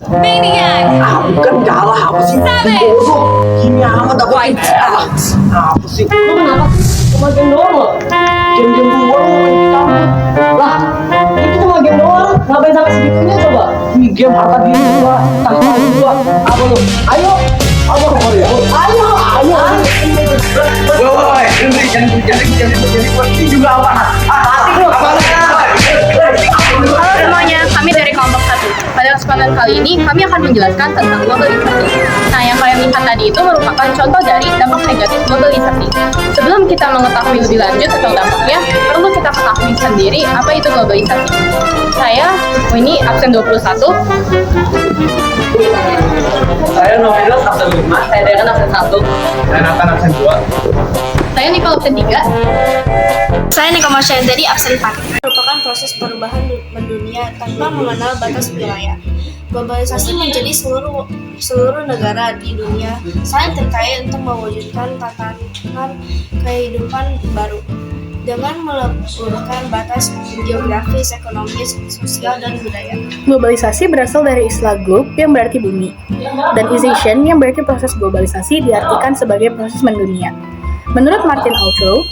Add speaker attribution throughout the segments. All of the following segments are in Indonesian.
Speaker 1: Maniac!
Speaker 2: Bukan galah apa sih?
Speaker 1: Savage!
Speaker 2: Bodoh. Gini amat apa
Speaker 1: White.
Speaker 2: Apa sih?
Speaker 3: Lu kenapa sih? Cuma game doang lo.
Speaker 2: Game-game luar lu main campur.
Speaker 3: Lah, itu cuma game doang. Ngapain sampai segitunya coba?
Speaker 2: Ini game harga diri gua, tanpa gua. Apa lu? Ayo. Apa lu ya? Ayo. Woi, jadi ini juga apa?
Speaker 1: Halo semuanya, kami dari kelompok 1. Pada kesempatan kali ini, kami akan menjelaskan tentang globalisasi. Nah, yang kalian lihat tadi itu merupakan contoh dari dampak negatif globalisasi. Sebelum kita mengetahui lebih lanjut tentang dampaknya, perlu kita ketahui sendiri apa itu globalisasi. Saya, Winnie, absen 21.
Speaker 2: Saya Novel absen 5.
Speaker 3: Saya Dekan absen 1.
Speaker 2: Dan Nathan absen 2.
Speaker 1: Saya Nicole absen 3.
Speaker 4: Saya Nikomo Syazadi absen 4. Merupakan proses perubahan mendunia tanpa mengenal batas wilayah. Globalisasi menjadi seluruh negara di dunia saling terkait untuk mewujudkan tatanan kehidupan baru dengan meleburkan batas geografis, ekonomis, sosial, dan budaya.
Speaker 5: Globalisasi berasal dari istilah globe yang berarti bumi, dan ization yang berarti proses globalisasi diartikan sebagai proses mendunia. Menurut Martin Altrou,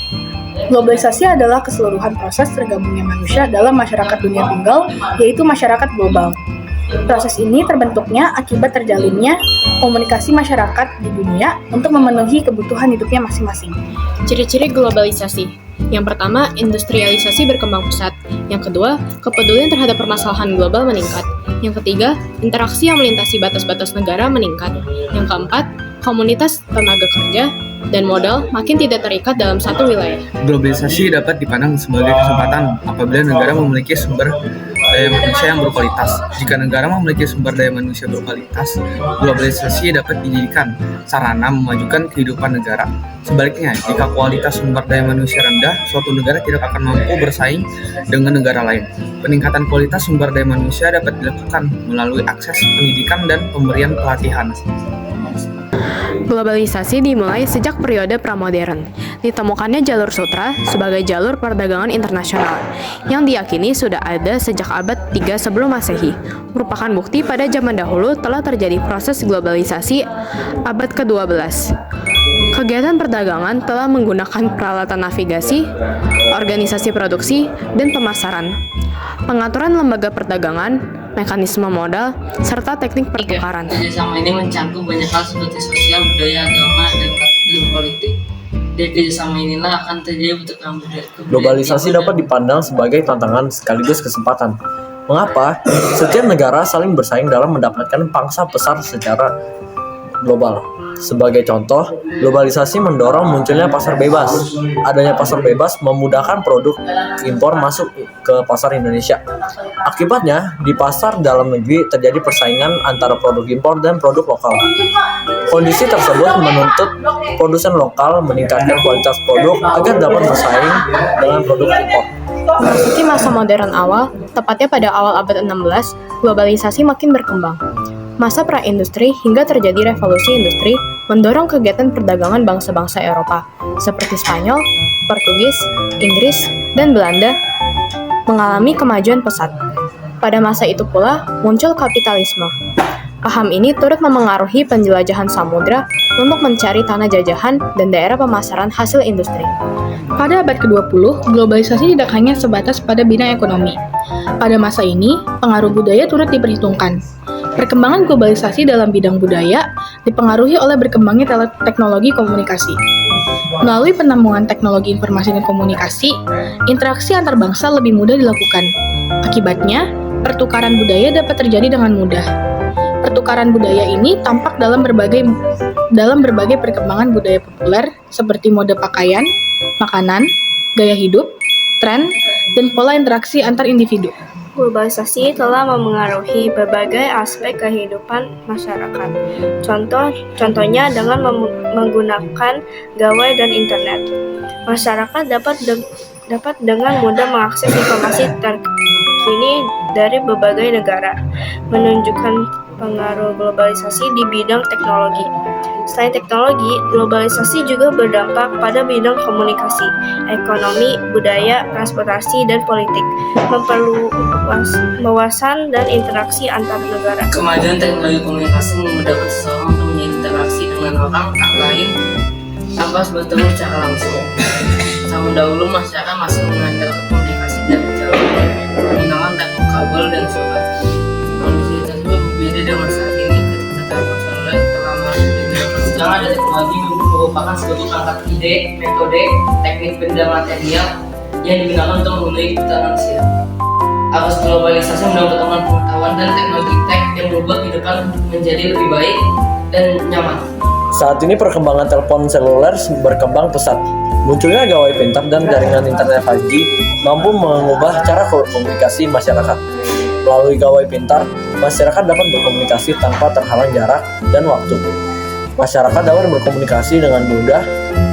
Speaker 5: globalisasi adalah keseluruhan proses tergabungnya manusia dalam masyarakat dunia tunggal, yaitu masyarakat global. Proses ini terbentuknya akibat terjalinnya komunikasi masyarakat di dunia untuk memenuhi kebutuhan hidupnya masing-masing.
Speaker 6: Ciri-ciri globalisasi. Yang pertama, industrialisasi berkembang pesat. Yang kedua, kepedulian terhadap permasalahan global meningkat. Yang ketiga, interaksi yang melintasi batas-batas negara meningkat. Yang keempat, komunitas tenaga kerja dan modal makin tidak terikat dalam satu wilayah.
Speaker 7: Globalisasi dapat dipandang sebagai kesempatan apabila negara memiliki sumber daya manusia yang berkualitas. Jika negara memiliki sumber daya manusia berkualitas, globalisasi dapat dijadikan sarana memajukan kehidupan negara. Sebaliknya, jika kualitas sumber daya manusia rendah, suatu negara tidak akan mampu bersaing dengan negara lain. Peningkatan kualitas sumber daya manusia dapat dilakukan melalui akses pendidikan dan pemberian pelatihan.
Speaker 6: Globalisasi dimulai sejak periode pramodern. Ditemukannya jalur sutra sebagai jalur perdagangan internasional yang diyakini sudah ada sejak abad 3 sebelum Masehi. Merupakan bukti pada zaman dahulu telah terjadi proses globalisasi abad ke-12. Kegiatan perdagangan telah menggunakan peralatan navigasi, organisasi produksi, dan pemasaran, pengaturan lembaga perdagangan, mekanisme modal, serta teknik pertukaran.
Speaker 3: Kerjasama ini mencakup banyak hal seperti sosial, budaya, agama, dan politik. Dari kerjasama inilah akan terjadi pertukaran budaya.
Speaker 8: Globalisasi dapat dipandang sebagai tantangan sekaligus kesempatan. Mengapa? Setiap negara saling bersaing dalam mendapatkan pangsa pasar secara global. Sebagai contoh, globalisasi mendorong munculnya pasar bebas. Adanya pasar bebas memudahkan produk impor masuk ke pasar Indonesia. Akibatnya, di pasar dalam negeri terjadi persaingan antara produk impor dan produk lokal. Kondisi tersebut menuntut produsen lokal meningkatkan kualitas produk agar dapat bersaing dengan produk impor.
Speaker 6: Memasuki masa modern awal, tepatnya pada awal abad 16, globalisasi makin berkembang. Masa pra-industri hingga terjadi revolusi industri mendorong kegiatan perdagangan bangsa-bangsa Eropa seperti Spanyol, Portugis, Inggris, dan Belanda mengalami kemajuan pesat. Pada masa itu pula muncul kapitalisme. Paham ini turut memengaruhi penjelajahan samudra untuk mencari tanah jajahan dan daerah pemasaran hasil industri.
Speaker 5: Pada abad ke-20, globalisasi tidak hanya sebatas pada bidang ekonomi. Pada masa ini, pengaruh budaya turut diperhitungkan. Perkembangan globalisasi dalam bidang budaya dipengaruhi oleh berkembangnya teknologi komunikasi. Melalui penambungan teknologi informasi dan komunikasi, interaksi antar bangsa lebih mudah dilakukan. Akibatnya, pertukaran budaya dapat terjadi dengan mudah. Pertukaran budaya ini tampak dalam berbagai perkembangan budaya populer seperti mode pakaian, makanan, gaya hidup, tren, dan pola interaksi antar individu.
Speaker 4: Globalisasi telah memengaruhi berbagai aspek kehidupan masyarakat. Contohnya dengan menggunakan gawai dan internet. Masyarakat dapat dengan mudah mengakses informasi terkini dari berbagai negara, menunjukkan pengaruh globalisasi di bidang teknologi. Selain teknologi, globalisasi juga berdampak pada bidang komunikasi, ekonomi, budaya, transportasi, dan politik, memperluas wawasan dan interaksi antar negara.
Speaker 3: Kemajuan teknologi komunikasi memudahkan seseorang untuk berinteraksi dengan orang tak lain tanpa harus bertemu secara langsung. Zaman dahulu masyarakat masih mengandalkan komunikasi dari jauh menggunakan teknik kabel dan surat. Kondisi tersebut berbeda dengan saat ini ketika telepon seluler telah masuk di dalam sejarah dan teknologi merupakan sebuah perangkat ide, metode, teknik benda material yang digunakan untuk memenuhi kebutuhan manusia. Arus globalisasi mendorong perkembangan pengetahuan dan teknologi tech yang merubah kehidupan menjadi lebih baik dan nyaman.
Speaker 8: Saat ini perkembangan telepon seluler berkembang pesat. Munculnya gawai pintar dan jaringan internet 5G mampu mengubah cara komunikasi masyarakat. Melalui gawai pintar, masyarakat dapat berkomunikasi tanpa terhalang jarak dan waktu. Masyarakat dapat berkomunikasi dengan mudah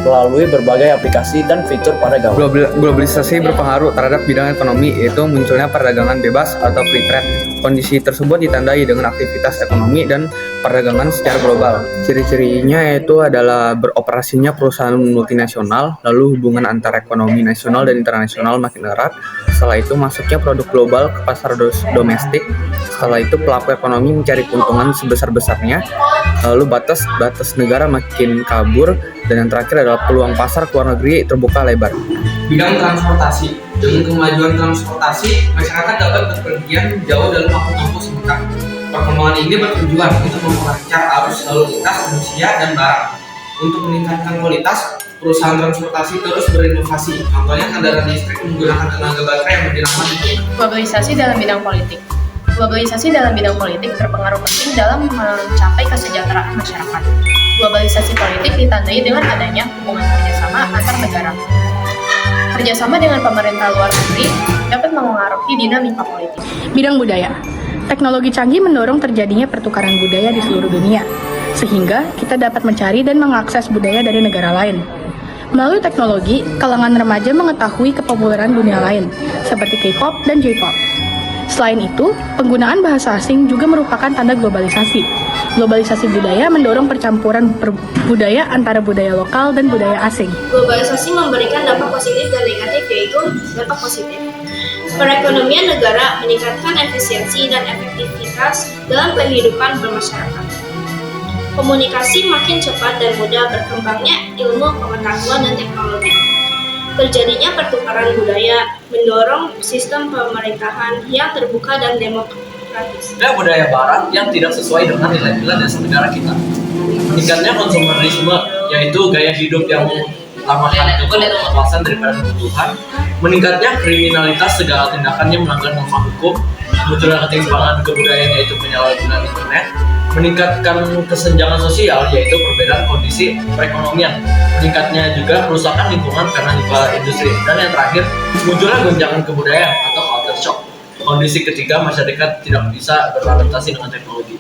Speaker 8: melalui berbagai aplikasi dan fitur pada gawai.
Speaker 7: Globalisasi berpengaruh terhadap bidang ekonomi, yaitu munculnya perdagangan bebas atau free trade. Kondisi tersebut ditandai dengan aktivitas ekonomi dan perdagangan secara global. Ciri-cirinya yaitu adalah beroperasinya perusahaan multinasional, lalu hubungan antara ekonomi nasional dan internasional makin erat. Setelah itu masuknya produk global ke pasar domestik. Setelah itu pelaku ekonomi mencari keuntungan sebesar-besarnya. Lalu batas negara makin kabur, dan yang terakhir adalah peluang pasar ke luar negeri terbuka lebar.
Speaker 2: Bidang transportasi. Dengan kemajuan transportasi, masyarakat dapat berpergian jauh dalam waktu tempuh singkat. Perkembangan ini bertujuan untuk memperlancar arus lalu lintas manusia dan barang. Untuk meningkatkan kualitas, perusahaan transportasi terus berinovasi. Contohnya kendaraan listrik menggunakan tenaga baterai yang lebih lama digunakan.
Speaker 1: Globalisasi dalam bidang politik. Globalisasi dalam bidang politik berpengaruh penting dalam mencapai kesejahteraan masyarakat. Globalisasi politik ditandai dengan adanya hubungan kerjasama antar negara. Kerjasama dengan pemerintah luar negeri dapat mengaruhi dinamika politik.
Speaker 5: Bidang budaya. Teknologi canggih mendorong terjadinya pertukaran budaya di seluruh dunia, sehingga kita dapat mencari dan mengakses budaya dari negara lain. Melalui teknologi, kalangan remaja mengetahui kepopuleran dunia lain, seperti K-pop dan J-pop. Selain itu, penggunaan bahasa asing juga merupakan tanda globalisasi. Globalisasi budaya mendorong percampuran budaya antara budaya lokal dan budaya asing.
Speaker 4: Globalisasi memberikan dampak positif dan negatif, yaitu dampak positif. Perekonomian negara meningkatkan efisiensi dan efektivitas dalam kehidupan bermasyarakat. Komunikasi makin cepat dan mudah berkembangnya ilmu pengetahuan dan teknologi. Terjadinya pertukaran budaya mendorong sistem pemerintahan yang terbuka dan demokratis.
Speaker 8: Ada budaya barat yang tidak sesuai dengan nilai-nilai dasar negara kita. Meningkatnya konsumerisme, yaitu gaya hidup yang utamakan kepuasan daripada kebutuhan. Meningkatnya kriminalitas, segala tindakannya melanggar norma hukum. Munculnya ketimpangan kebudayaan, yaitu penyalahgunaan internet. Meningkatkan kesenjangan sosial, yaitu perbedaan kondisi perekonomian. Meningkatnya juga kerusakan lingkungan karena limbah industri. Dan yang terakhir, munculnya gonjangan kebudayaan atau culture shock, kondisi ketika masyarakat tidak bisa beradaptasi dengan teknologi.